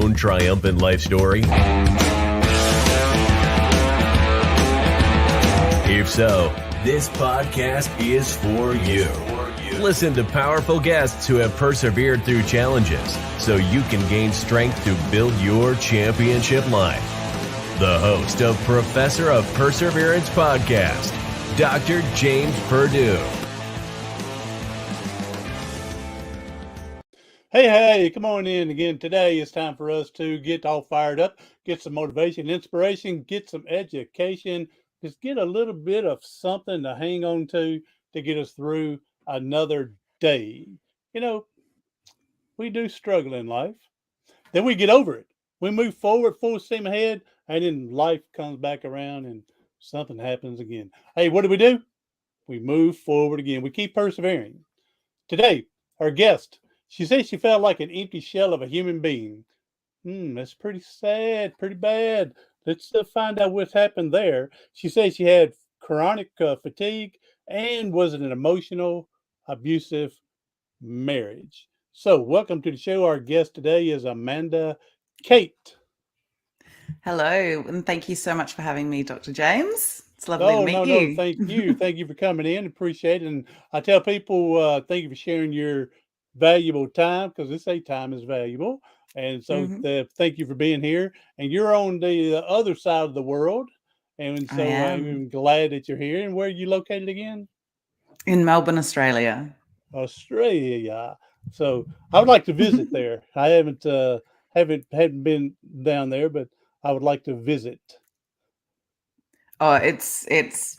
own triumphant life story? If so, this podcast is for you. Listen to powerful guests who have persevered through challenges so you can gain strength to build your championship life. The host of Professor of Perseverance podcast, Dr. James Purdue. Hey, come on in again. Today it's time for us to get all fired up, get some motivation, inspiration, get some education, just get a little bit of something to hang on to get us through another day. You know, we do struggle in life. Then we get over it. We move forward full steam ahead, and then life comes back around and something happens again. Hey, what do? We move forward again. We keep persevering. Today, our guest, she says she felt like an empty shell of a human being. That's pretty sad, pretty bad. Let's find out what's happened there. She says she had chronic fatigue and was in an emotional, abusive marriage. So, welcome to the show. Our guest today is Amanda Kate. Hello, and thank you so much for having me, Dr. James. It's lovely to meet you. No, thank you. Thank you for coming in. Appreciate it. And I tell people, thank you for sharing your valuable time, because they say time is valuable. And so thank you for being here. And you're on the other side of the world. And so I'm glad that you're here. And where are you located again? In Melbourne, Australia. Australia. So I would like to visit there. I haven't been down there, but I would like to visit. Oh, it's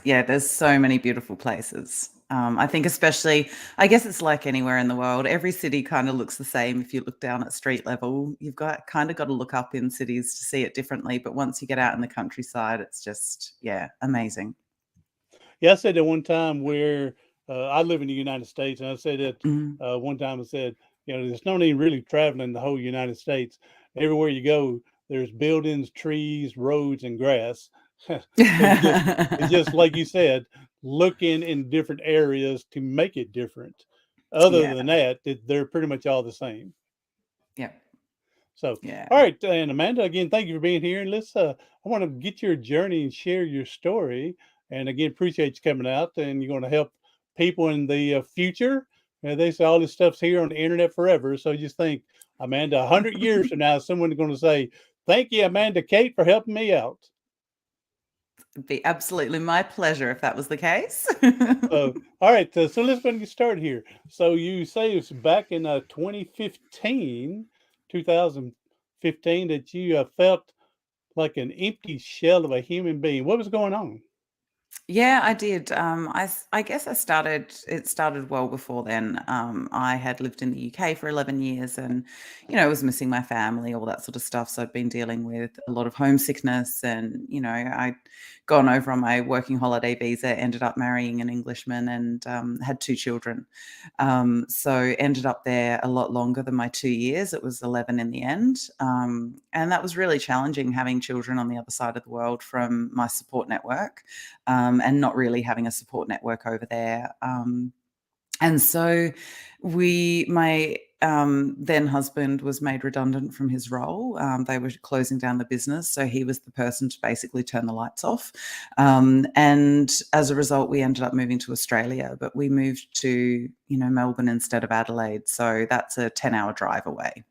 there's so many beautiful places. I think especially, I guess it's like anywhere in the world. Every city kind of looks the same. If you look down at street level, you've got to look up in cities to see it differently. But once you get out in the countryside, it's just, amazing. Yeah, I said that one time where I live in the United States, and I said that one time I said, there's no need really traveling the whole United States. Everywhere you go, there's buildings, trees, roads, and grass. It's just like you said, looking in different areas to make it different. Other than that, they're pretty much all the same. Yeah. So, all right, and Amanda, again, thank you for being here. And I want to get your journey and share your story. And again, appreciate you coming out, and you're going to help people in the future. And they say all this stuff's here on the internet forever. So just think, Amanda, 100 years from now, someone's going to say, thank you, Amanda Kate, for helping me out. It'd be absolutely my pleasure if that was the case. All right, so let's go and get started here. So you say it's back in 2015 that you felt like an empty shell of a human being. What was going on? Yeah, I did. I guess it started well before then. I had lived in the UK for 11 years and, I was missing my family, all that sort of stuff. So I'd been dealing with a lot of homesickness and, I'd gone over on my working holiday visa, ended up marrying an Englishman and had 2 children. So ended up there a lot longer than my 2 years. It was 11 in the end. And that was really challenging, having children on the other side of the world from my support network. And not really having a support network over there. And so my then husband was made redundant from his role. They were closing down the business. So he was the person to basically turn the lights off. And as a result, we ended up moving to Australia, but we moved to, Melbourne instead of Adelaide. So that's a 10-hour drive away.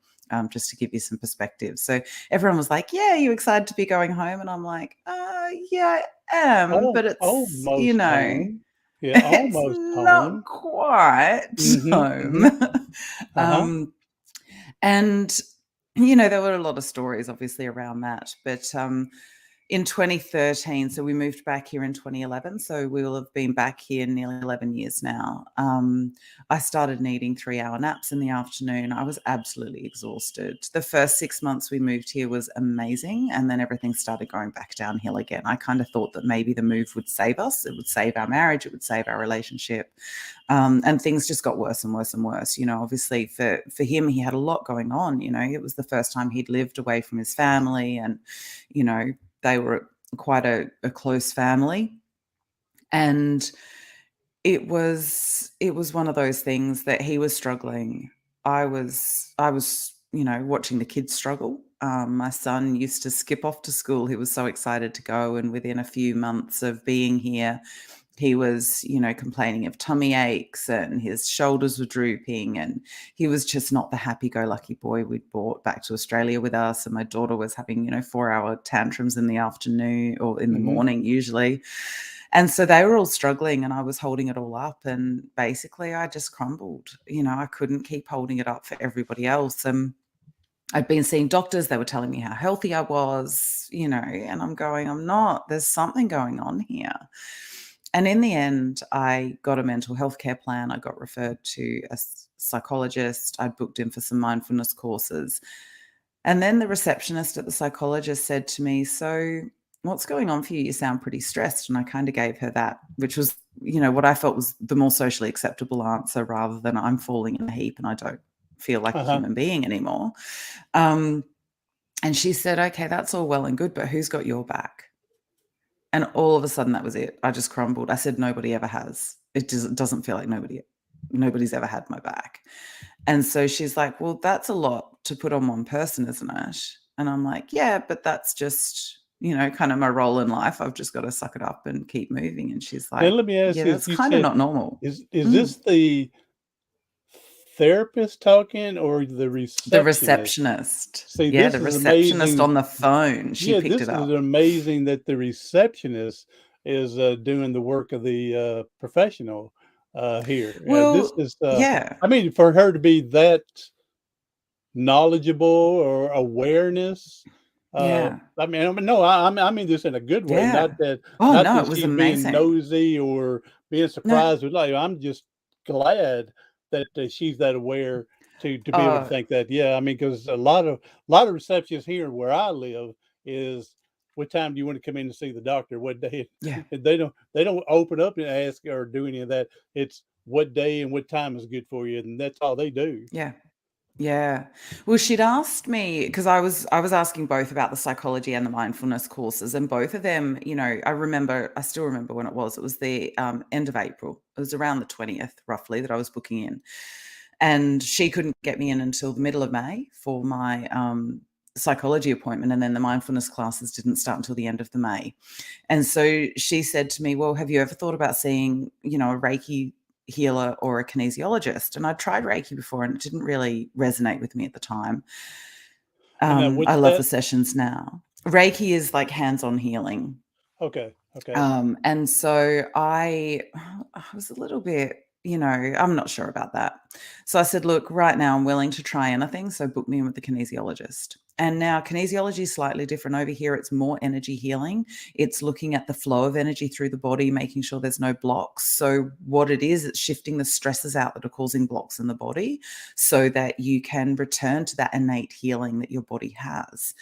Just to give you some perspective. So everyone was like, yeah, are you excited to be going home? And I'm like, yeah, I am, but it's, almost home. Yeah, almost it's not quite home. And, there were a lot of stories obviously around that, but in 2013, so we moved back here in 2011, so we will have been back here nearly 11 years now. I started needing 3-hour naps in the afternoon. I was absolutely exhausted. The first 6 months we moved here was amazing, and then everything started going back downhill again. I kind of thought that maybe the move would save us. It would save our marriage. It would save our relationship. And things just got worse and worse and worse. Obviously for him, he had a lot going on. It was the first time he'd lived away from his family, and, they were quite a close family. And it was one of those things that he was struggling. I was watching the kids struggle. My son used to skip off to school. He was so excited to go. And within a few months of being here, he was, complaining of tummy aches and his shoulders were drooping. And he was just not the happy-go-lucky boy we'd brought back to Australia with us. And my daughter was having, 4-hour tantrums in the afternoon or in the morning usually. And so they were all struggling and I was holding it all up. And basically I just crumbled. I couldn't keep holding it up for everybody else. And I'd been seeing doctors. They were telling me how healthy I was, and I'm going, I'm not. There's something going on here. And in the end, I got a mental health care plan. I got referred to a psychologist. I booked in for some mindfulness courses. And then the receptionist at the psychologist said to me, so what's going on for you? You sound pretty stressed. And I kind of gave her that, which was, what I felt was the more socially acceptable answer rather than I'm falling in a heap and I don't feel like a human being anymore. And she said, okay, that's all well and good, but who's got your back? And all of a sudden that was it. I just crumbled. I said, nobody ever has. It doesn't feel like nobody's ever had my back. And so she's like, well, that's a lot to put on one person, isn't it? And I'm like, yeah, but that's just, kind of my role in life. I've just got to suck it up and keep moving. And she's like, let me ask yeah, you, that's kind of not normal. Is this the therapist talking or the receptionist? The receptionist. See, yeah, this the is receptionist amazing. on the phone. She picked it up. This is amazing that the receptionist is doing the work of the professional here. Well, this is, yeah. I mean, for her to be that knowledgeable or awareness. Yeah. I mean this in a good way. Yeah. Not that, Oh, not no, that it was she's amazing. being nosy or being surprised with life. I'm just glad that she's that aware to be able to think that. Yeah, I mean, because a lot of receptionists here where I live is, what time do you want to come in to see the doctor? What day? Yeah. They don't open up and ask or do any of that. It's what day and what time is good for you, and that's all they do. Yeah. Yeah. Well, she'd asked me because I was asking both about the psychology and the mindfulness courses, and both of them, I still remember when it was. It was the end of April. It was around the 20th, roughly, that I was booking in, and she couldn't get me in until the middle of May for my psychology appointment, and then the mindfulness classes didn't start until the end of the May. And so she said to me, "Well, have you ever thought about seeing, a Reiki healer or a kinesiologist?" And I tried Reiki before and it didn't really resonate with me at the time. I love the sessions now. Reiki is like hands-on healing. Okay. And so I was a little bit, I'm not sure about that. So I said, look, right now I'm willing to try anything. So book me in with the kinesiologist. And now kinesiology is slightly different over here. It's more energy healing. It's looking at the flow of energy through the body, making sure there's no blocks. So what it is, it's shifting the stresses out that are causing blocks in the body so that you can return to that innate healing that your body has.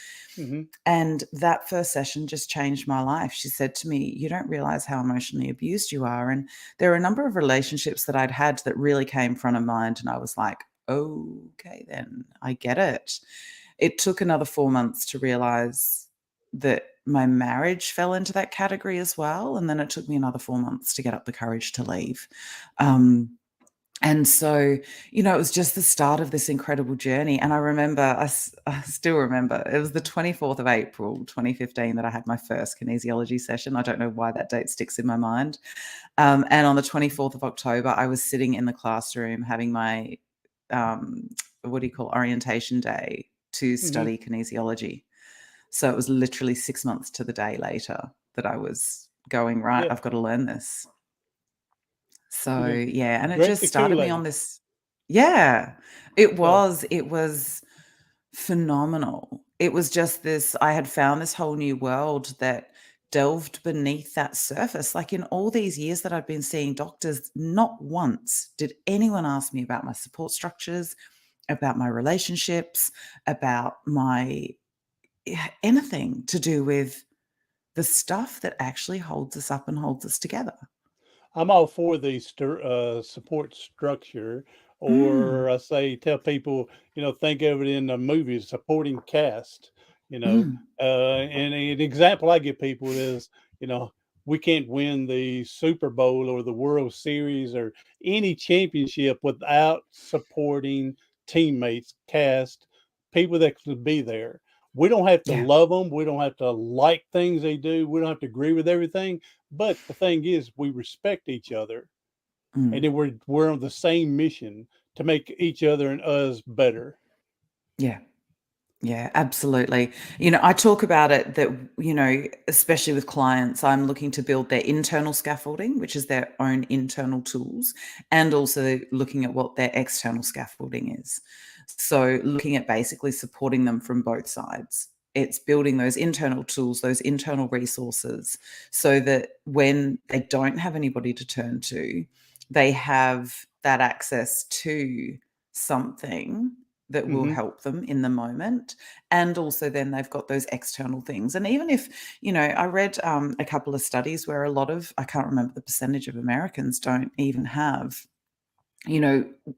And that first session just changed my life. She said to me, you don't realize how emotionally abused you are. And there are a number of relationships that I'd had that really came front of mind. And I was like, okay, then I get it. It took another 4 months to realize that my marriage fell into that category as well. And then it took me another 4 months to get up the courage to leave. And so, it was just the start of this incredible journey. And I remember, I still remember, it was the 24th of April, 2015 that I had my first kinesiology session. I don't know why that date sticks in my mind. And on the 24th of October, I was sitting in the classroom having my, orientation day to study kinesiology. So it was literally 6 months to the day later that I was going, right, I've got to learn this. So, yeah, and it just started me on this. Yeah, it was phenomenal. It was just this, I had found this whole new world that delved beneath that surface. Like in all these years that I've been seeing doctors, not once did anyone ask me about my support structures, about my relationships, about my anything to do with the stuff that actually holds us up and holds us together. I'm all for the support structure, or I say tell people, think of it in the movies, supporting cast. And an example I give people is, we can't win the Super Bowl or the World Series or any championship without supporting teammates, cast, people that can be there. We don't have to Yeah. love them. We don't have to like things they do. We don't have to agree with everything. But the thing is, we respect each other, and Mm. then we're on the same mission to make each other and us better. Yeah. Yeah, absolutely. I talk about it that, especially with clients, I'm looking to build their internal scaffolding, which is their own internal tools, and also looking at what their external scaffolding is. So looking at basically supporting them from both sides. It's building those internal tools, those internal resources, so that when they don't have anybody to turn to, they have that access to something that will Hmm. help them in the moment. And also then they've got those external things. And even if, I read a couple of studies where a lot of, I can't remember the percentage of Americans don't even have,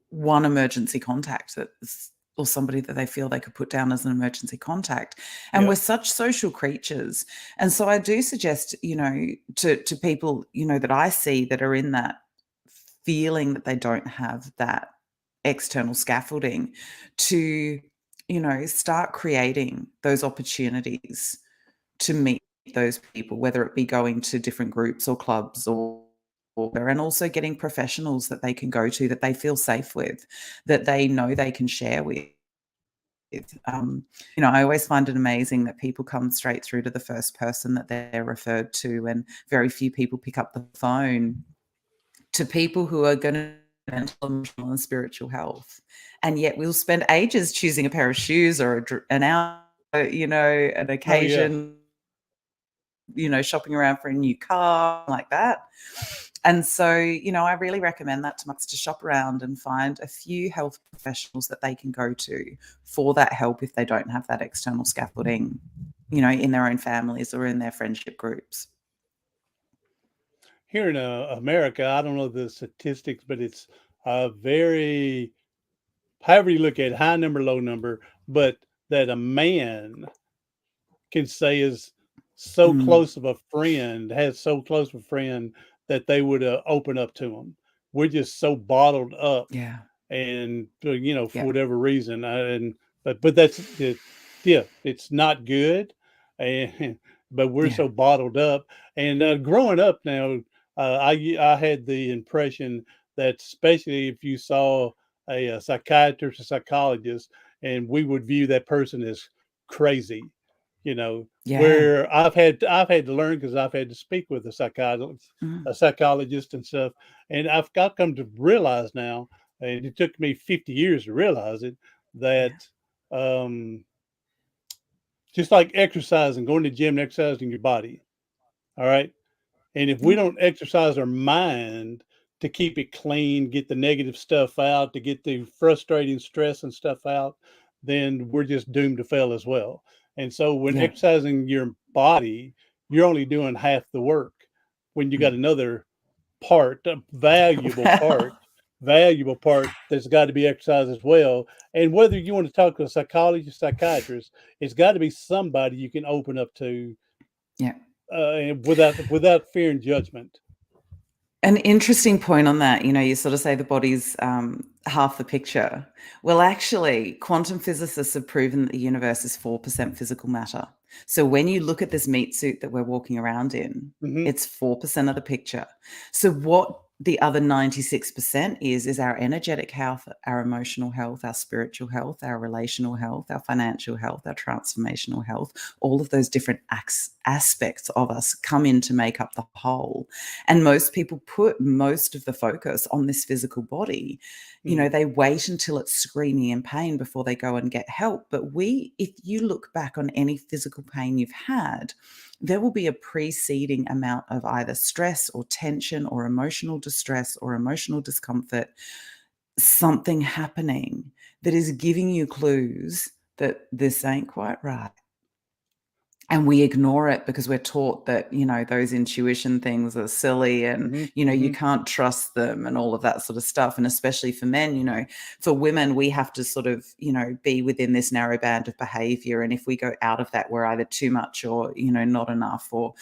one emergency contact or somebody that they feel they could put down as an emergency contact. And we're Yep. such social creatures. And so I do suggest, to people, that I see that are in that feeling that they don't have that external scaffolding, to start creating those opportunities to meet those people, whether it be going to different groups or clubs and also getting professionals that they can go to, that they feel safe with, that they know they can share with. I always find it amazing that people come straight through to the first person that they're referred to, and very few people pick up the phone to people who are going to mental, emotional, and spiritual health. And yet we'll spend ages choosing a pair of shoes or an hour, an Oh yeah. occasion, shopping around for a new car, like that. And so, I really recommend that to shop around and find a few health professionals that they can go to for that help if they don't have that external scaffolding, in their own families or in their friendship groups. Here in America, I don't know the statistics, but it's a very, however you look at it, high number, low number, but that a man can say is so Mm, close of a friend, has so close of a friend that they would open up to him. We're just so bottled up, yeah. and for Yeah. whatever reason, but that's it. Yeah, it's not good, and but we're Yeah. so bottled up. And growing up now, I had the impression that especially if you saw a psychiatrist or psychologist, and we would view that person as crazy, Yeah. where I've had to learn, because I've had to speak with Mm, a psychologist and stuff, and I've come to realize now, and it took me 50 years to realize it, that yeah. um, just like exercising, going to the gym and exercising your body, all right, and if we Yeah. don't exercise our mind to keep it clean, get the negative stuff out, to get the frustrating stress and stuff out, then we're just doomed to fail as well. And so when Yeah. exercising your body, you're only doing half the work. When you got Mm. another part, a valuable part that's got to be exercised as well. And whether you want to talk to a psychologist, psychiatrist, it's got to be somebody you can open up to, Yeah. and without fear and judgment. An interesting point on that, you sort of say the body's half the picture. Well, actually, quantum physicists have proven that the universe is 4% physical matter. So when you look at this meat suit that we're walking around in, Hmm. it's 4% of the picture. So what the other 96% is our energetic health, our emotional health, our spiritual health, our relational health, our financial health, our transformational health. All of those different aspects of us come in to make up the whole. And most people put most of the focus on this physical body. Hmm. They wait until it's screaming in pain before they go and get help. But if you look back on any physical pain you've had, there will be a preceding amount of either stress or tension or emotional distress or emotional discomfort, something happening that is giving you clues that this ain't quite right. And we ignore it because we're taught that, those intuition things are silly, and, Hmm. you Hmm. can't trust them and all of that sort of stuff. And especially for men, for women, we have to sort of, be within this narrow band of behavior. And if we go out of that, we're either too much or, not enough, or,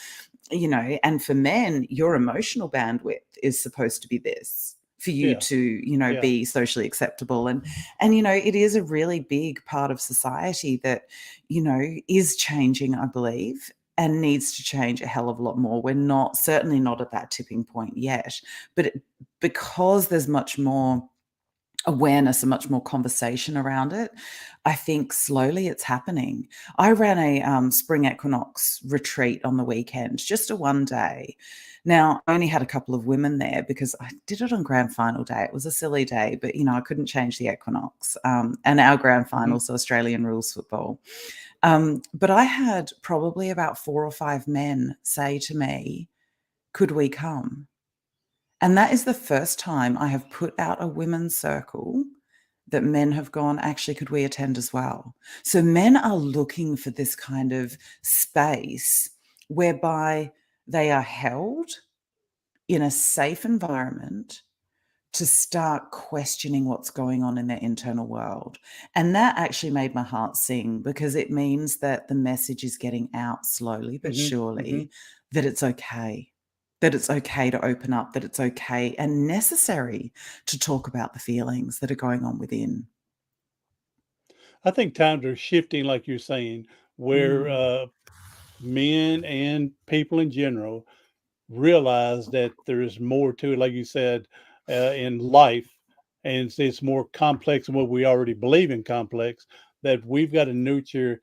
and for men, your emotional bandwidth is supposed to be this. for you to, be socially acceptable. And, it is a really big part of society that, is changing, I believe, and needs to change a hell of a lot more. We're certainly not at that tipping point yet, but because there's much more awareness and much more conversation around it, I think slowly it's happening. I ran a spring equinox retreat on the weekend, just a one day. Now, I only had a couple of women there because I did it on grand final day. It was a silly day, but, I couldn't change the equinox. And our grand finals, so Australian rules football. But I had probably about 4 or 5 men say to me, could we come? And that is the first time I have put out a women's circle that men have gone, actually, could we attend as well? So men are looking for this kind of space whereby they are held in a safe environment to start questioning what's going on in their internal world. And that actually made my heart sing, because it means that the message is getting out slowly but surely that it's okay. That it's okay to open up, that it's okay and necessary to talk about the feelings that are going on within. I think times are shifting, like you're saying, where men and people in general realize that there's more to it, like you said, in life, and it's more complex than what we already believe in complex, that we've got to nurture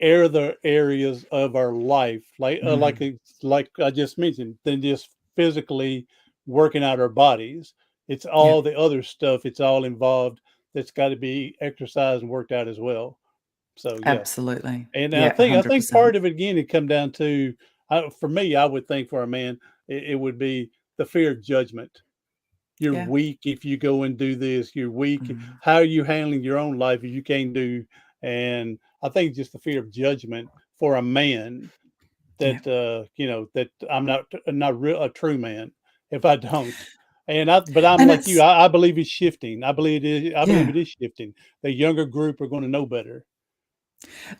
other areas of our life, like I just mentioned, than just physically working out our bodies. It's Yeah, all the other stuff. It's all involved. That's got to be exercised and worked out as well. So yeah, absolutely. and I Yeah, think 100%. part of it again, it come down to, for me, I would think for a man, it would be the fear of judgment. You're Yeah. weak if you go and do this. You're weak. Mm. How are you handling your own life if you can't do? And I think just the fear of judgment for a man, Yeah. that that I'm not real a true man if I don't. But I'm And like you. it's I believe it's shifting. I believe it is. I believe yeah. it is shifting. The younger group are going to know better.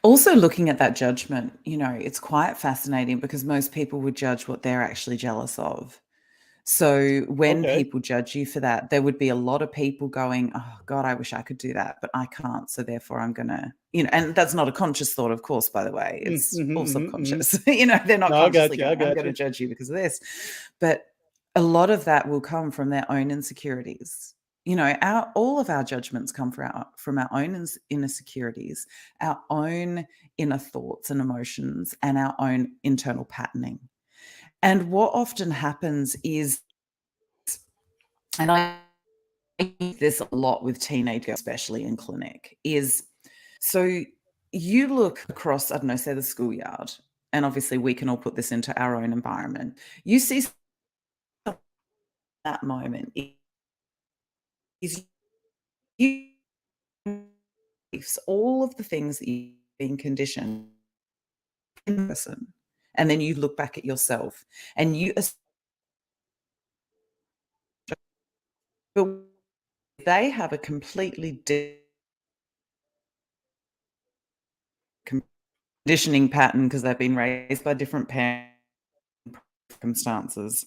Also looking at that judgment, it's quite fascinating because most people would judge what they're actually jealous of. So when Okay. people judge you for that, there would be a lot of people going, "Oh God, I wish I could do that, but I can't. So therefore I'm gonna," and that's not a conscious thought, of course, by the way. It's all Mm. subconscious. They're not No, I consciously got you. I going, I'm got gonna you. judge you because of this. But a lot of that will come from their own insecurities. Our all of our judgments come from our own insecurities, our own inner thoughts and emotions, and our own internal patterning. And what often happens is, and I see this a lot with teenage girls, especially in clinic, is so you look across, I don't know, say the schoolyard, and obviously we can all put this into our own environment. You see that moment is you all of the things that you've been conditioned in person, and then you look back at yourself and but they have a completely different conditioning pattern because they've been raised by different parents, circumstances.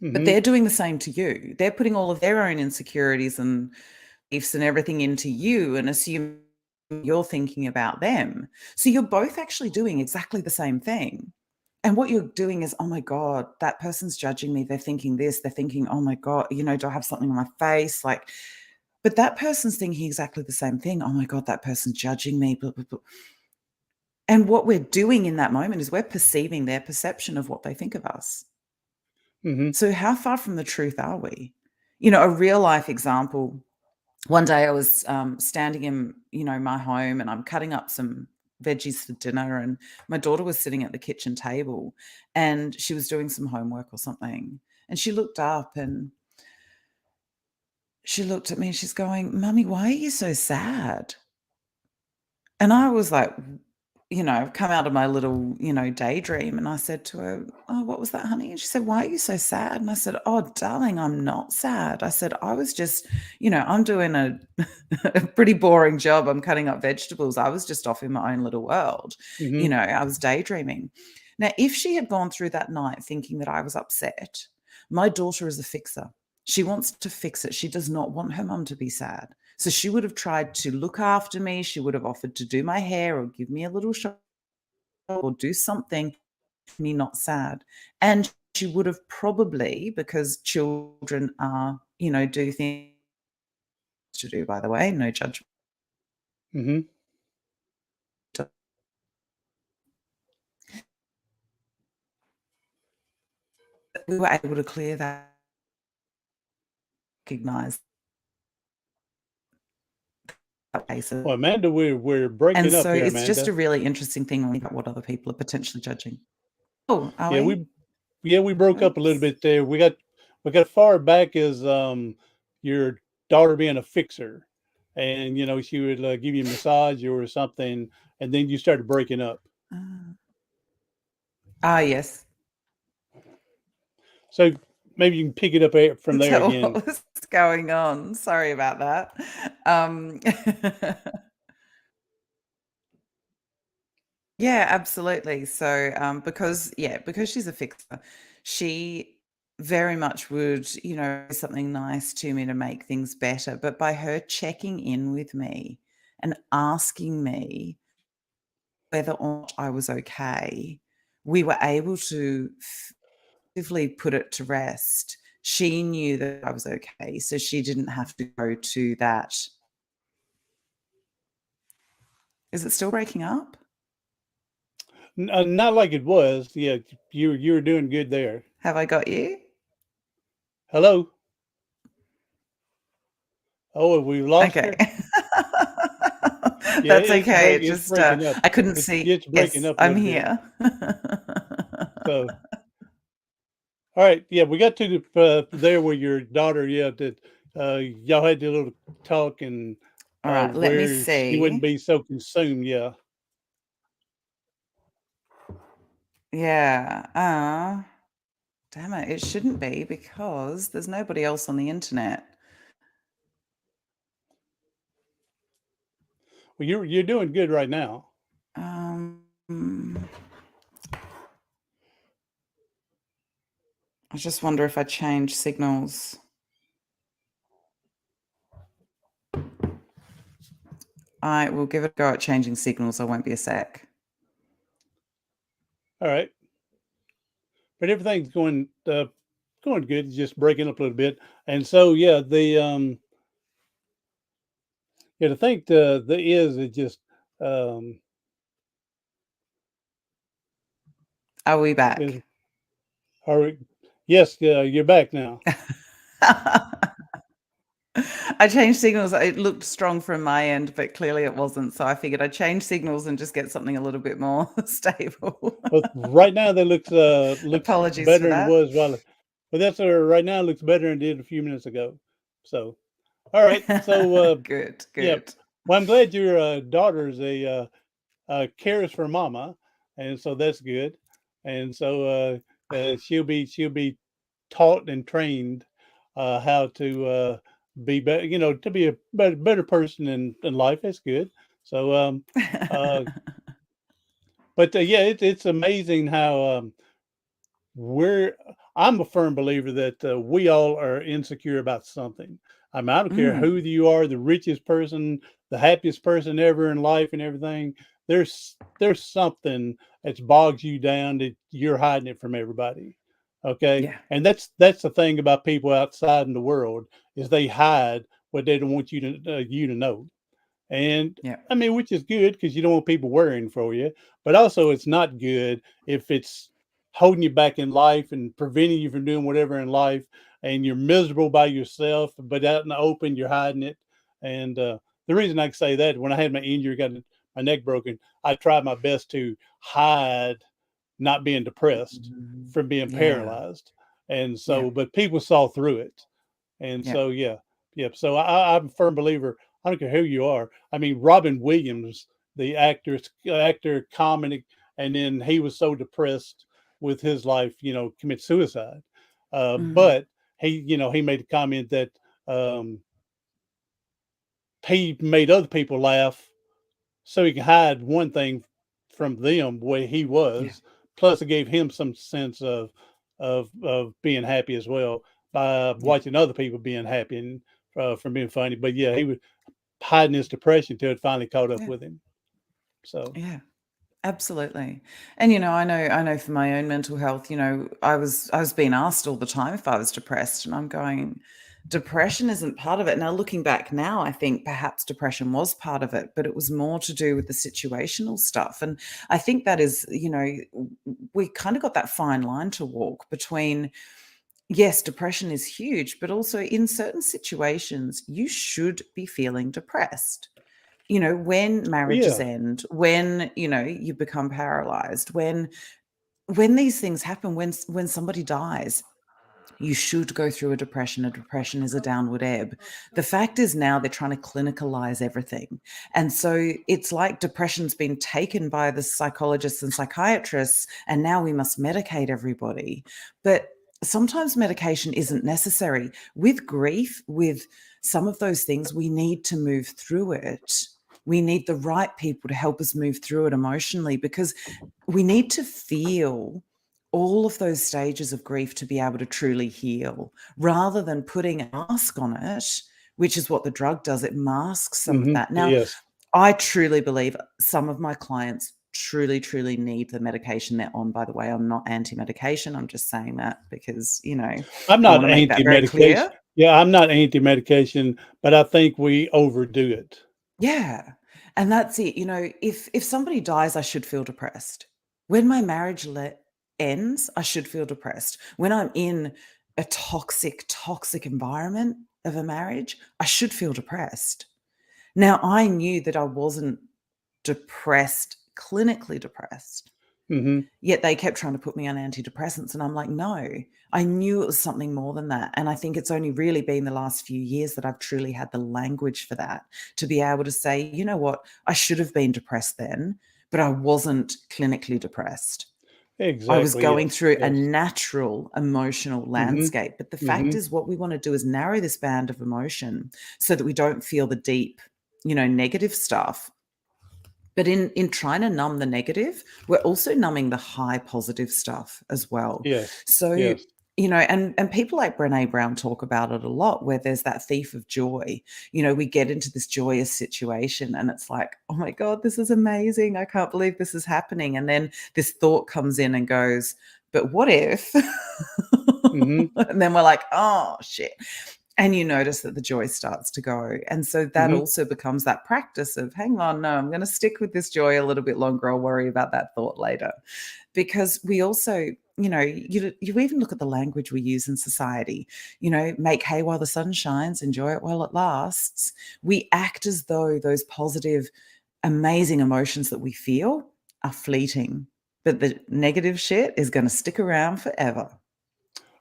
But Hmm. they're doing the same to you. They're putting all of their own insecurities and beliefs and everything into you and assuming you're thinking about them. So you're both actually doing exactly the same thing. And what you're doing is, oh my God, that person's judging me. They're thinking this. They're thinking, oh my God, do I have something on my face? But that person's thinking exactly the same thing. Oh my God, that person's judging me. Blah, blah, blah. And what we're doing in that moment is we're perceiving their perception of what they think of us. Hmm. So how far from the truth are we? A real life example. One day I was standing in, my home, and I'm cutting up some veggies for dinner, and my daughter was sitting at the kitchen table and she was doing some homework or something. And she looked up and she looked at me and she's going, "Mummy, why are you so sad?" And I was like, I've come out of my little, daydream. And I said to her, "Oh, what was that, honey?" And she said, "Why are you so sad?" And I said, "Oh, darling, I'm not sad." I said, "I was just, I'm doing a, a pretty boring job. I'm cutting up vegetables. I was just off in my own little world. Hmm. I was daydreaming." Now, if she had gone through that night thinking that I was upset, my daughter is a fixer. She wants to fix it. She does not want her mum to be sad. So she would have tried to look after me. She would have offered to do my hair or give me a little shot or do something to make me not sad. And she would have probably, because children are, do things to do, by the way, no judgment. Mm-hmm. We were able to clear that, recognize that basis. Well, Amanda, we're breaking And up so here, it's just a Amanda. really interesting thing when we about what other people are potentially judging. Oh, are Yeah, we? we broke up a little Oops. bit there. We got far back as your daughter being a fixer, and she would give you a massage or something, and then you started breaking up. Yes. So maybe you can pick it up from there So what again. was going on? Sorry about that. Yeah, absolutely. So, because she's a fixer, she very much would, do something nice to me to make things better. But by her checking in with me and asking me whether or not I was okay, we were able to effectively put it to rest. She knew that I was okay, so she didn't have to go to that. Is it still breaking up? Not like it was. Yeah, you were doing good there. Have I got you? Hello. Oh, we lost Okay. her. Yeah, That's okay. It it's just, breaking up. I couldn't see. It's breaking Yes, up a I'm little bit. here. So, all right, yeah, we got to the there where your daughter, yeah, that y'all had a little talk and All right, let me where she wouldn't see. be so consumed. Yeah. Yeah. Damn it. It shouldn't be because there's nobody else on the internet. Well, you're doing good right now. Um, I just wonder if I change signals. I will give it a go at changing signals. I won't be a sec. All right, but everything's going good. It's just breaking up a little bit, and so yeah, to think the is it just um Are we is back? are yes, you're back now. I changed signals. It looked strong from my end, but clearly it wasn't. So I figured I'd change signals and just get something a little bit more stable. But right now that looks Apologies for better than it that. was but that's right now it looks better than it did a few minutes ago. So all right, so Good, yeah, good. well I'm glad your daughter's cares for mama, and so that's good, and so she'll be taught and trained how to be better, to be a better person in life. That's good. So uh, but yeah, it's amazing how we're I'm a firm believer that we all are insecure about something. I mean, I don't care who Mm, you are, the richest person, the happiest person ever in life, and everything. There's something that bogs you down that you're hiding it from everybody. Okay, yeah, and that's the thing about people outside in the world is they hide what they don't want you to know. And yeah. I mean, which is good because you don't want people worrying for you, but also it's not good if it's holding you back in life and preventing you from doing whatever in life, and you're miserable by yourself, but out in the open, you're hiding it. And the reason I can say that, when I had my injury, got my neck broken, I tried my best to hide not being depressed Mhm. from being Yeah, paralyzed. And yeah, so, but people saw through it. And yeah. so, yeah, yeah. So I'm a firm believer. I don't care who you are. I mean, Robin Williams, the actor, comedy, and then he was so depressed with his life, commit suicide. Mm, But he made a comment that um, he made other people laugh so he could hide one thing from them where he yeah. was. Plus, it gave him some sense of being happy as well. Yeah. watching other people being happy and from being funny. But yeah, he was hiding his depression till it finally caught up Yeah. with him. So Yeah. Absolutely. And I know for my own mental health, I was being asked all the time if I was depressed, and I'm going, depression isn't part of it. Now looking back now, I think perhaps depression was part of it, but it was more to do with the situational stuff. And I think that is, we kind of got that fine line to walk between, yes, depression is huge, but also in certain situations you should be feeling depressed. When marriages yeah. end, when, you become paralyzed, when these things happen, when somebody dies, you should go through a depression. A depression is a downward ebb. The fact is now they're trying to clinicalize everything. And so it's like depression's been taken by the psychologists and psychiatrists, and now we must medicate everybody. But sometimes medication isn't necessary. With grief, with some of those things, we need to move through it. We need the right people to help us move through it emotionally, because we need to feel all of those stages of grief to be able to truly heal, rather than putting a mask on it, which is what the drug does. It masks some of that. Now, Yes. I truly believe some of my clients truly, truly need the medication they're on. By the way, I'm not anti-medication. I'm just saying that because, I'm I want not to make that very anti-medication. clear. Yeah, I'm not anti-medication, but I think we overdo it. Yeah. And that's it. If somebody dies, I should feel depressed. When my marriage ends, I should feel depressed. When I'm in a toxic, toxic environment of a marriage, I should feel depressed. Now, I knew that I wasn't depressed, clinically depressed, Hmm. yet they kept trying to put me on antidepressants. And I'm like, no, I knew it was something more than that. And I think it's only really been the last few years that I've truly had the language for that, to be able to say, you know what, I should have been depressed then, but I wasn't clinically depressed. I was Exactly. going Yes. through a Yes. natural emotional Hmm. landscape. But the fact Hmm. is, what we want to do is narrow this band of emotion so that we don't feel the deep, negative stuff. But in trying to numb the negative, we're also numbing the high positive stuff as well. Yes. So, Yes. and people like Brené Brown talk about it a lot, where there's that thief of joy. We get into this joyous situation and it's like, oh my God, this is amazing. I can't believe this is happening. And then this thought comes in and goes, but what if? Hmm. And then we're like, oh shit. And you notice that the joy starts to go. And so that Hmm. also becomes that practice of, hang on, no, I'm going to stick with this joy a little bit longer. I'll worry about that thought later. Because we also, you even look at the language we use in society, make hay while the sun shines, enjoy it while it lasts. We act as though those positive, amazing emotions that we feel are fleeting, but the negative shit is going to stick around forever.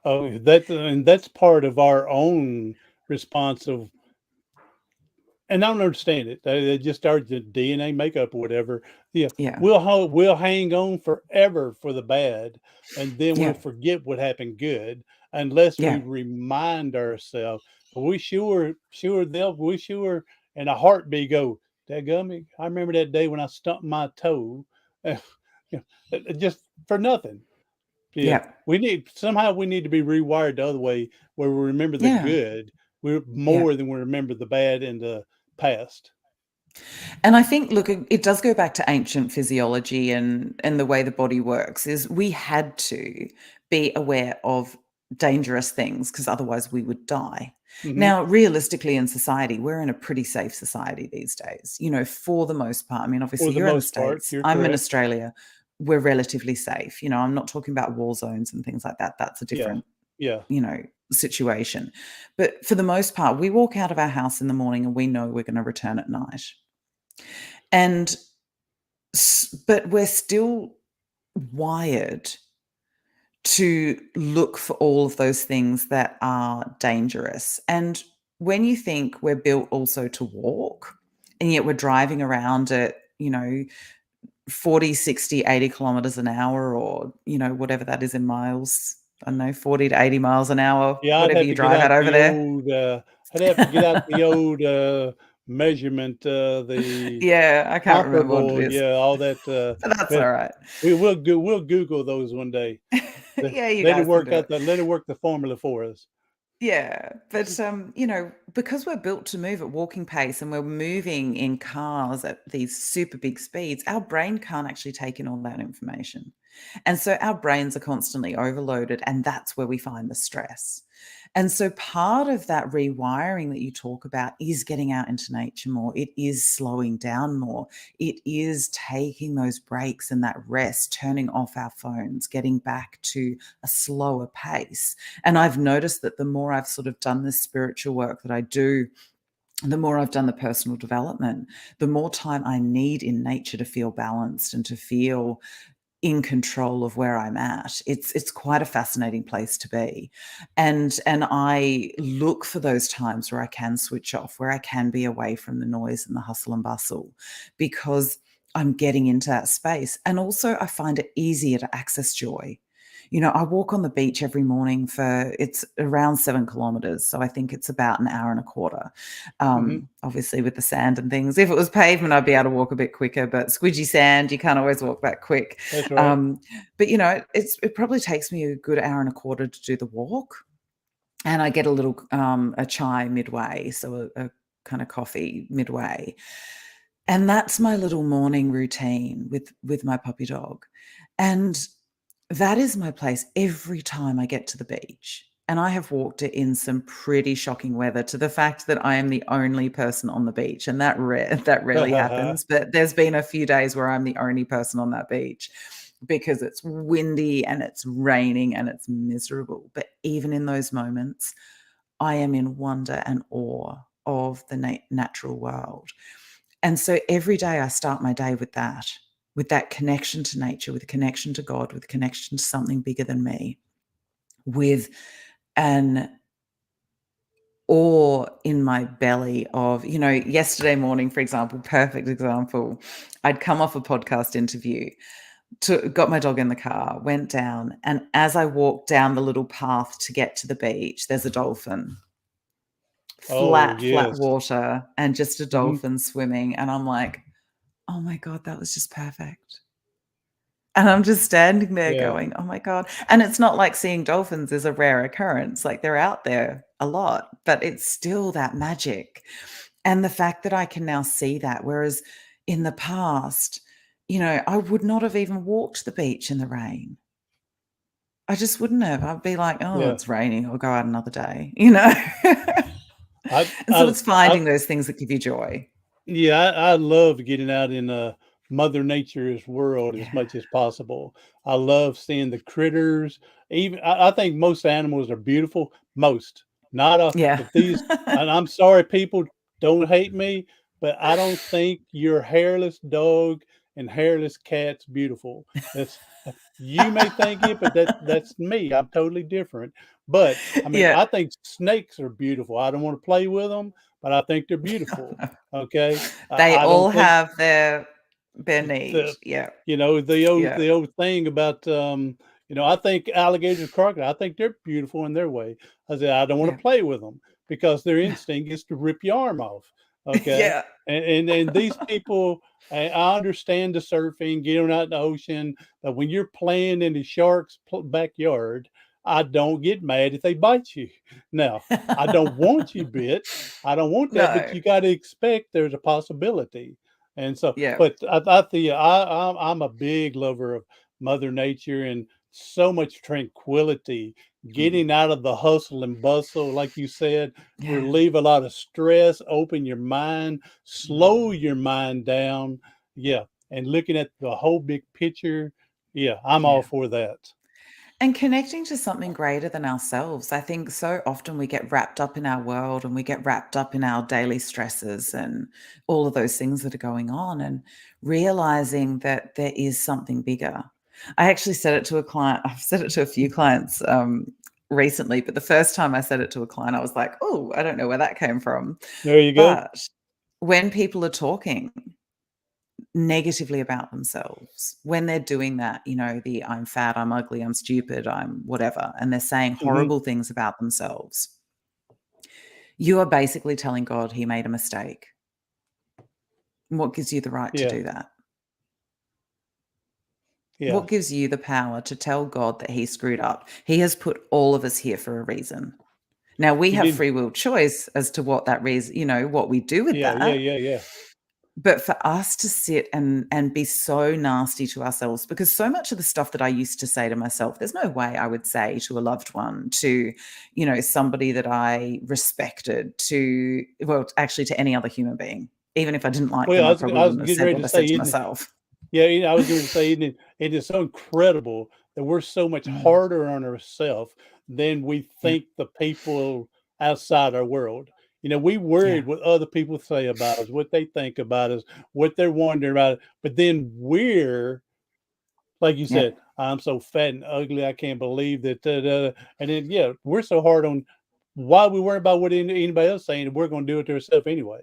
Oh, and that's part of our own response of, and I don't understand it. They just started the DNA makeup or whatever. Yeah, Yeah. we'll hang on forever for the bad, and then we'll Yeah. forget what happened good unless we Yeah. remind ourselves. But we sure in a heartbeat go, "Dadgummit, I remember that day when I stumped my toe," You just for nothing. Yeah, Yeah. we need to be rewired the other way, where we remember the Yeah. good we're Yeah. more than we remember the bad in the past. And I think, look, it does go back to ancient physiology and the way the body works. Is we had to be aware of dangerous things because otherwise we would die. Hmm. Now, realistically, in society, we're in a pretty safe society these days. For the most part. I mean, For obviously, the you're in the most part, States. you're I'm in correct. Australia. We're relatively safe. I'm not talking about war zones and things like that. That's a Yeah, different, yeah, situation. But for the most part, we walk out of our house in the morning and we know we're going to return at night. And but we're still wired to look for all of those things that are dangerous. And when you think we're built also to walk, and yet we're driving around at, 40, 60, 80 kilometers an hour, or, whatever that is in miles, I don't know, 40 to 80 miles an hour, yeah. whatever you drive at over there. I'd have to get out the old measurement, the Yeah, I can't remember what it comparable, is, yeah, all that. but that's But all right. we'll Google those one day. Yeah, you guys can do it. Let it work the formula for us. Yeah, but because we're built to move at walking pace and we're moving in cars at these super big speeds, our brain can't actually take in all that information. And so our brains are constantly overloaded, and that's where we find the stress. And so part of that rewiring that you talk about is getting out into nature more. It is slowing down more. It is taking those breaks and that rest, turning off our phones, getting back to a slower pace. And I've noticed that the more I've sort of done this spiritual work that I do, the more I've done the personal development, the more time I need in nature to feel balanced and to feel in control of where I'm at. It's quite a fascinating place to be. And I look for those times where I can switch off, where I can be away from the noise and the hustle and bustle, because I'm getting into that space. And also I find it easier to access joy. I walk on the beach every morning it's around 7 kilometers. So I think it's about an hour and a quarter. Obviously with the sand and things. If it was pavement, I'd be able to walk a bit quicker, but squidgy sand, you can't always walk that quick. That's right. But it probably takes me a good hour and a quarter to do the walk. And I get a chai midway. So a kind of coffee midway. And that's my little morning routine with my puppy dog. And that is my place every time I get to the beach. And I have walked it in some pretty shocking weather, to the fact that I am the only person on the beach. And that rarely happens. But there's been a few days where I'm the only person on that beach because it's windy and it's raining and it's miserable. But even in those moments, I am in wonder and awe of the natural world. And so every day I start my day with that connection to nature, with a connection to God, with a connection to something bigger than me, with an awe in my belly of, yesterday morning, for example, perfect example, I'd come off a podcast interview, got my dog in the car, went down, and as I walked down the little path to get to the beach, there's a dolphin. Oh, Flat yes. water, and just a dolphin swimming. And I'm like, oh my God, that was just perfect. And I'm just standing there Yeah. going, oh my God. And it's not like seeing dolphins is a rare occurrence. Like, they're out there a lot, but it's still that magic. And the fact that I can now see that, whereas in the past, I would not have even walked the beach in the rain. I just wouldn't have. I'd be like, oh, Yeah. it's raining. I'll go out another day, I, And so I, it's I, finding those things that give you joy. I love getting out in Mother Nature's world as Yeah. much as possible. I love seeing the critters. Even I think most animals are beautiful. Most, not a. Yeah. If these, and I'm sorry, people don't hate me, but I don't think your hairless dog and hairless cat's beautiful. That's you may think it, but that's me. I'm totally different. But I mean, Yeah. I think snakes are beautiful. I don't want to play with them, but I think they're beautiful. Okay, They I don't all think have their need. the Yeah. the old thing about I think alligators, crocodile, I think they're beautiful in their way. I said I don't want Yeah. to play with them because their instinct is to rip your arm off. Okay, Yeah. and these people, I understand the surfing, getting out in the ocean, but when you're playing in the shark's backyard, I don't get mad if they bite you. Now, I don't want you bit. I don't want that, but No. you got to expect there's a possibility. And so, Yeah. but I think I'm a big lover of Mother Nature and so much tranquility, Mm. getting out of the hustle and bustle, like you said, Yeah. relieve a lot of stress, open your mind, slow Mm. your mind down. Yeah. And looking at the whole big picture. Yeah. I'm all Yeah. for that. And connecting to something greater than ourselves. I think so often we get wrapped up in our world and we get wrapped up in our daily stresses and all of those things that are going on, and realizing that there is something bigger. I actually said it to a client. I've said it to a few clients recently, but the first time I said it to a client, I was like, oh, I don't know where that came from. There you go. But when people are talking negatively about themselves, when they're doing that, the I'm fat, I'm ugly, I'm stupid, I'm whatever, and they're saying Hmm. horrible things about themselves, you are basically telling God he made a mistake. What gives you the right to Yeah. do that? Yeah. What gives you the power to tell God that he screwed up? He has put all of us here for a reason. Now we You have didn't. free will choice as to what that reason, what we do with Yeah, that. yeah. But for us to sit and be so nasty to ourselves, because so much of the stuff that I used to say to myself, there's no way I would say to a loved one, to, somebody that I respected, actually to any other human being. Even if I didn't like Well, them, I probably I was wouldn't have getting said ready what to I said say, to isn't it? myself. Yeah, I was going to say, it is so incredible that we're so much Mm, harder on ourselves than we yeah, think the people outside our world. We yeah, worried what other people say about us, what they think about us, what they're wondering about it. But then we're, like you yeah, said, I'm so fat and ugly, I can't believe that. And then, yeah, we're so hard on why we worry about what anybody else saying. We're going to do it to ourselves anyway.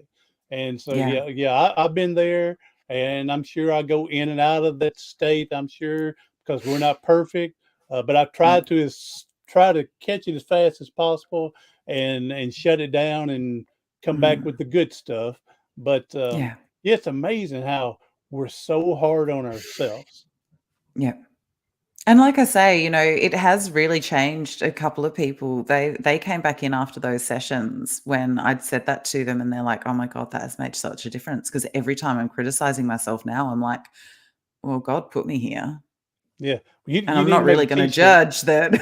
And so, yeah, yeah, I've been there, and I'm sure I go in and out of that state. I'm sure because we're not perfect, but I've yeah, tried to try to catch it as fast as possible and shut it down and come back mm, with the good stuff. But yeah, yeah, it's amazing how we're so hard on ourselves. yeah. And like I say, it has really changed a couple of people. They came back in after those sessions when I'd said that to them, and they're like, "Oh my God, that has made such a difference." Because every time I'm criticizing myself now, I'm like, "Well, God put me here, Yeah, you and you I'm need to not make really a going to T-shirt. judge that."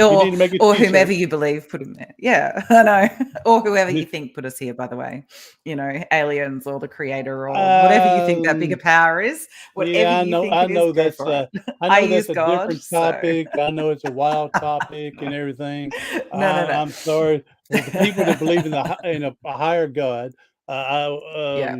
You need or to make a or whomever T-shirt. you believe put him there. Yeah, I know. Or whoever you Th- think put us here, by the way. Aliens or the creator or whatever you think that bigger Um, power is, whatever yeah, you think I it is, know go for it. I I know use that's a God, different so topic. I know it's a wild topic and everything. no, no, no. I'm sorry, the people that believe in a higher God, Yeah,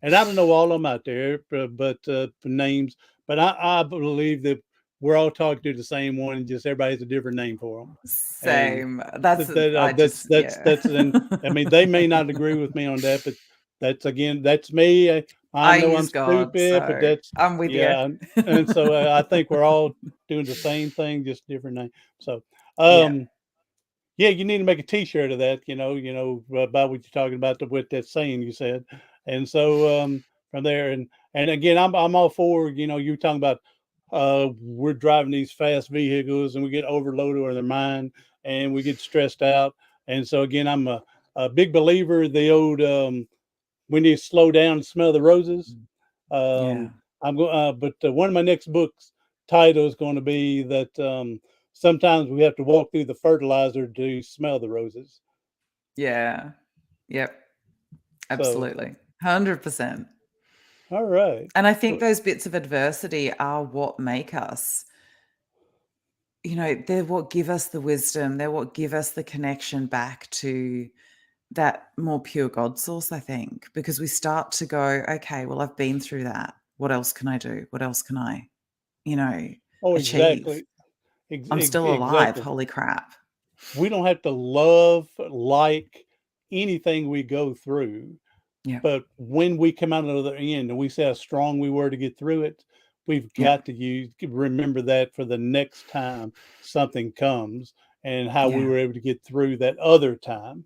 and I don't know all of them out there, but names, but I believe that we're all talking to the same one, and just everybody has a different name for them, and same. That's I just that's and I mean they may not agree with me on that, but that's me. I I know I'm use God, stupid, but so that's I'm with you. yeah, and so I think we're all doing the same thing, just different name. So, Yeah, um, yeah, you need to make a T-shirt of that. About what you're talking about with that saying you said, and so from there, and again, I'm all for you're talking about we're driving these fast vehicles and we get overloaded with our mind and we get stressed out, and so again, I'm a big believer in the old we need to slow down and smell the roses. yeah, Um, I'm going, but one of my next books title is going to be that sometimes we have to walk through the fertilizer to smell the roses. yeah. Yep, So, absolutely. 100%. all right. And I think Well, those bits of adversity are what make us, they're what give us the wisdom. They're what give us the connection back to that more pure God source, I think, because we start to go, okay, well, I've been through that. What else can I do? What else can I, you know, oh, achieve? exactly. I'm still alive. Exactly. Holy crap. We don't have to love like anything we go through. Yeah. But when we come out of the other end and we see how strong we were to get through it, we've Yeah. got to remember that for the next time something comes and how we Yeah. were able to get through that other time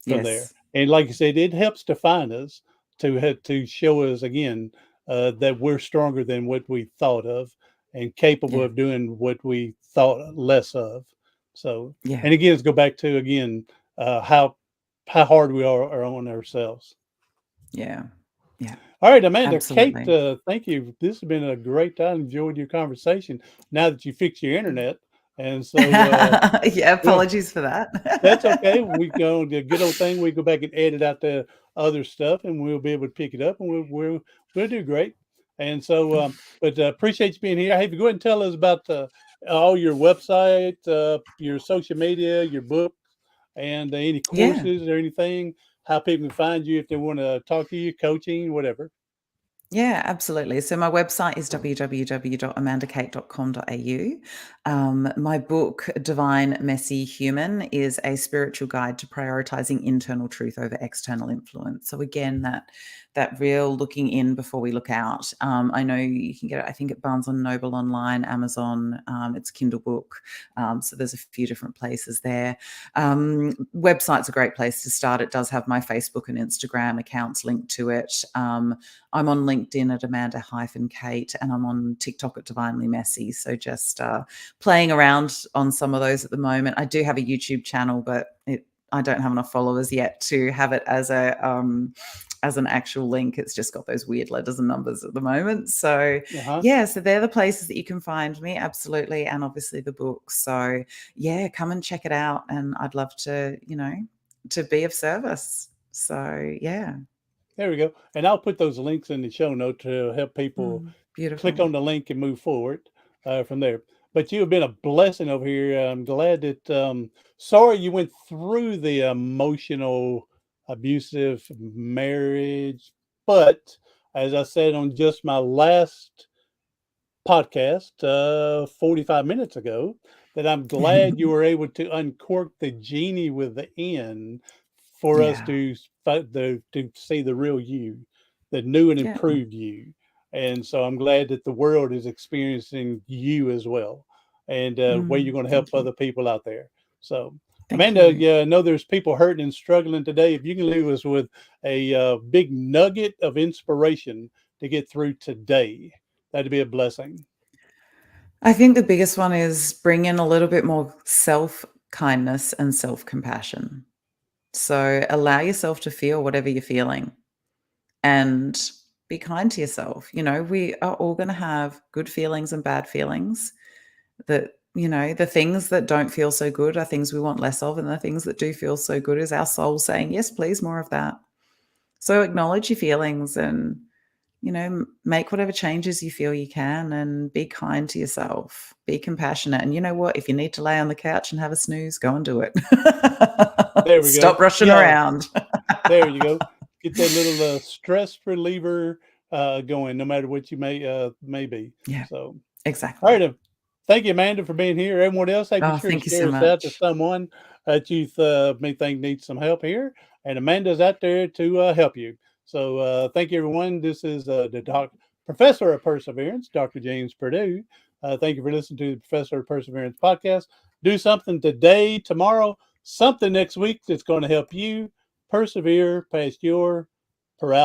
from there. Yes. And like you said, it helps define us to show us again that we're stronger than what we thought of and capable Yeah. of doing what we thought less of. So, Yeah. and again, let's go back to again how hard we are on ourselves. Yeah. Yeah. All right, Amanda, Kate, Absolutely. thank you. This has been a great time. Enjoyed your conversation. Now that you fixed your internet, and so Yeah. well, Apologies for that's okay. that. We go the good old thing. We go back and edit out the other stuff, and we'll be able to pick it up, and we'll do great. And so, but appreciate you being here. Hey, go ahead and tell us about all your website, your social media, your book, and any Yeah. courses or anything. How people can find you if they want to talk to you, coaching, whatever. Yeah, absolutely. So my website is www.amandakate.com.au. My book, Divine Messy Human, is a spiritual guide to prioritizing internal truth over external influence. So again, that real looking in before we look out. I know you can get it, I think, at Barnes and Noble online, Amazon. It's a Kindle book. So there's a few different places there. Website's a great place to start. It does have my Facebook and Instagram accounts linked to it. I'm on LinkedIn at Amanda-Kate, and I'm on TikTok at Divinely Messy. So just playing around on some of those at the moment. I do have a YouTube channel, but I don't have enough followers yet to have it as an actual link. It's just got those weird letters and numbers at the moment. So yeah, so they're the places that you can find me, absolutely, and obviously the book. So yeah, come and check it out, and I'd love to, to be of service. So yeah. There we go. And I'll put those links in the show note to help people click on the link and move forward from there. But you have been a blessing over here. I'm glad that, sorry you went through the emotional abusive marriage. But as I said on just my last podcast 45 minutes ago, that I'm glad you were able to uncork the genie with the end for us to see the real you, the new and improved you. And so I'm glad that the world is experiencing you as well, and where you're going to help other people out there. So Amanda, I know there's people hurting and struggling today. If you can leave us with a big nugget of inspiration to get through today, that'd be a blessing. I think the biggest one is bring in a little bit more self-kindness and self-compassion. So allow yourself to feel whatever you're feeling and be kind to yourself. We are all going to have good feelings and bad feelings. That, the things that don't feel so good are things we want less of. And the things that do feel so good is our soul saying, yes, please, more of that. So acknowledge your feelings and, make whatever changes you feel you can, and be kind to yourself, be compassionate. And you know what? If you need to lay on the couch and have a snooze, go and do it. There we go. Stop rushing around. There you go. Get that little stress reliever going, no matter what you may be. Yeah. So exactly. All right. Thank you, Amanda, for being here. Everyone else, be sure to share this out to someone that you may think needs some help here. And Amanda's out there to help you. So thank you, everyone. This is the Professor of Perseverance, Dr. James Perdue. Thank you for listening to the Professor of Perseverance podcast. Do something today, tomorrow, something next week that's going to help you persevere past your paralysis.